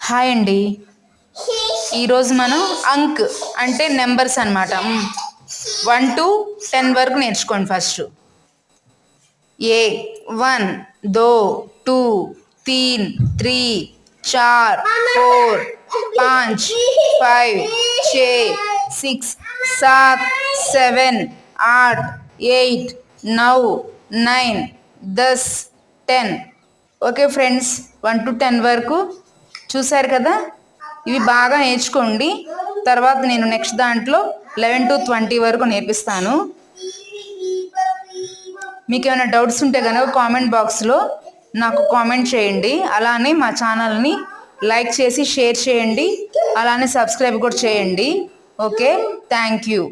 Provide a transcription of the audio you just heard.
Hi అండి. ఈరోజు మనం అంక్ అంటే నెంబర్స్ అనమాట. 1 to 10 వరకు నేర్చుకోండి. First A 1 2 2 3 3 4 4 5 5 6 6 7 7 8 8 9 9 10 10. Okay friends, 1 to 10 వరకు చూశారు కదా. ఇవి బాగా నేర్చుకోండి. తర్వాత నేను నెక్స్ట్ దాంట్లో 11 to 20 వరకు నేర్పిస్తాను. మీకు ఏమైనా డౌట్స్ ఉంటే కనుక కామెంట్ బాక్స్లో నాకు కామెంట్ చేయండి. అలానే మా ఛానల్ని లైక్ చేసి షేర్ చేయండి. అలానే సబ్స్క్రైబ్ కూడా చేయండి. Okay, thank you.